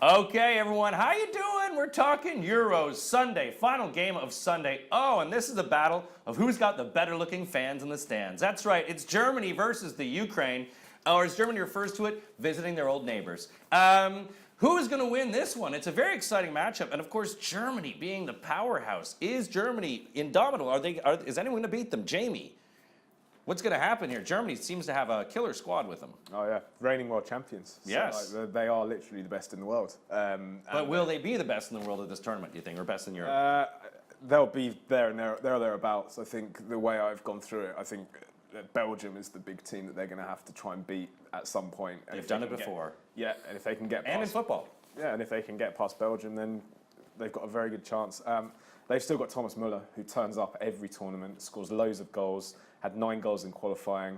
Okay, everyone, how you doing? We're talking Euros Sunday, final game of Sunday. Oh, and this is a battle of who's got the better-looking fans in the stands. That's right, it's Germany versus the Ukraine, or as Germany refers to it, visiting their old neighbors. Who is going to win this one? It's a very exciting matchup, and of course, Germany being the powerhouse. Is Germany indomitable? Is anyone going to beat them? Jamie, what's going to happen here? Germany seems to have a killer squad with them. Oh yeah, reigning world champions. Yes. So, like, they are literally the best in the world. But will they be the best in the world at this tournament, do you think, or best in Europe? They'll be there and thereabouts. I think the way I've gone through it, I think that Belgium is the big team that they're going to have to try and beat at some point. And They've done it before. Yeah, and if they can get past... And in football. Yeah, and if they can get past Belgium, then they've got a very good chance. They've still got Thomas Müller, who turns up every tournament, scores loads of goals, had 9 goals in qualifying.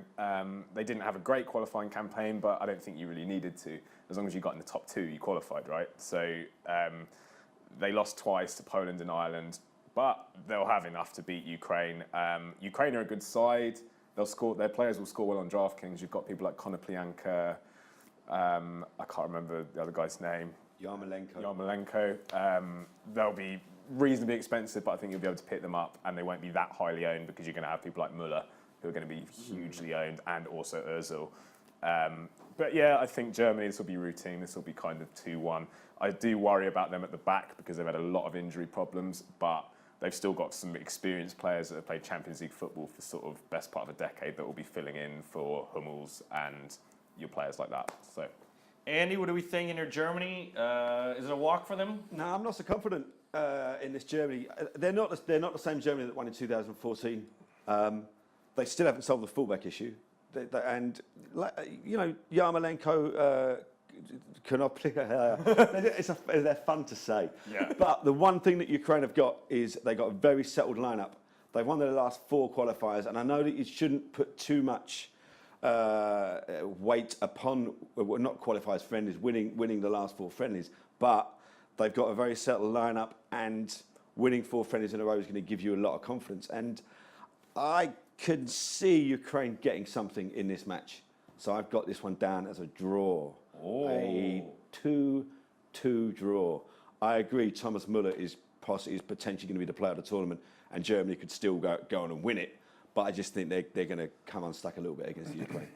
They didn't have a great qualifying campaign, but I don't think you really needed to. As long as you got in the top 2, you qualified, right? So they lost twice to Poland and Ireland, but they'll have enough to beat Ukraine. Ukraine are a good side. They'll score. Their players will score well on DraftKings. You've got people like Konoplyanka. I can't remember the other guy's name. Yarmolenko. They'll be reasonably expensive, but I think you'll be able to pick them up, and they won't be that highly owned because you're going to have people like Müller, who are going to be hugely owned, and also Özil. But yeah, I think Germany, this will be routine. This will be kind of 2-1. I do worry about them at the back because they've had a lot of injury problems, but they've still got some experienced players that have played Champions League football for sort of best part of a decade that will be filling in for Hummels and your players like that. So, Andy, what are we thinking here? Germany, is it a walk for them? No, I'm not so confident in this Germany. They're not the same Germany that won in 2014. They still haven't solved the fullback issue. And, you know, Yarmolenko, they're fun to say. Yeah. But the one thing that Ukraine have got is they've got a very settled lineup. They've won their last 4 qualifiers, and I know that you shouldn't put too much weight upon, well, not qualifiers, friendlies, winning the last 4 friendlies, but they've got a very settled lineup, and winning 4 friendlies in a row is going to give you a lot of confidence. And I can see Ukraine getting something in this match. So I've got this one down as a draw. Oh. A 2-2 draw. I agree, Thomas Müller is potentially going to be the player of the tournament, and Germany could still go on and win it. But I just think they're going to come unstuck a little bit against the Ukraine.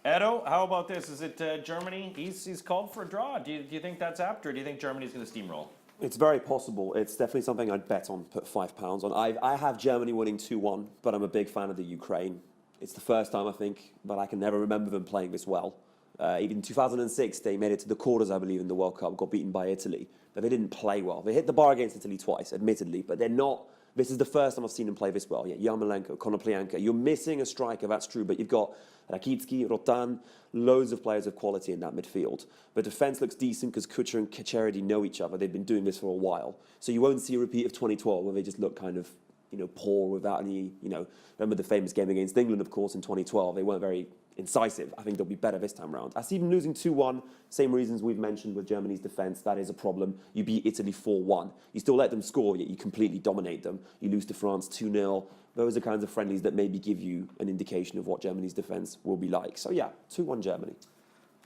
Edo, how about this? Is it Germany? He's called for a draw. Do you think that's apt, or do you think Germany's going to steamroll? It's very possible. It's definitely something I'd bet on, put £5 on. I have Germany winning 2-1, but I'm a big fan of the Ukraine. It's the first time, I think, but I can never remember them playing this well. Even in 2006, they made it to the quarters, I believe, in the World Cup, got beaten by Italy. But they didn't play well. They hit the bar against Italy twice, admittedly, but they're not... This is the first time I've seen them play this well. Yeah, Yarmolenko, Konoplyanka. You're missing a striker, that's true, but you've got Rakitsky, Rotan, loads of players of quality in that midfield. But defence looks decent because Kucher and Kecharity know each other. They've been doing this for a while. So you won't see a repeat of 2012 where they just look kind of, you know, poor without any, you know, remember the famous game against England, of course, in 2012. They weren't very incisive. I think they'll be better this time around. I see them losing 2-1, same reasons we've mentioned with Germany's defence. That is a problem. You beat Italy 4-1. You still let them score, yet you completely dominate them. You lose to France 2-0. Those are kinds of friendlies that maybe give you an indication of what Germany's defence will be like. So yeah, 2-1 Germany.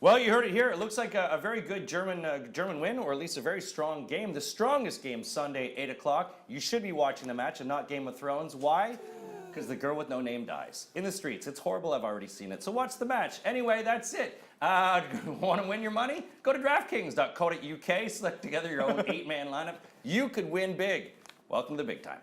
Well, you heard it here. It looks like a very good German win, or at least a very strong game. The strongest game Sunday, 8 o'clock. You should be watching the match and not Game of Thrones. Why? Because the girl with no name dies in the streets. It's horrible. I've already seen it. So watch the match. Anyway, that's it. Want to win your money? Go to DraftKings.co.uk. Select together your own 8-man lineup. You could win big. Welcome to the big time.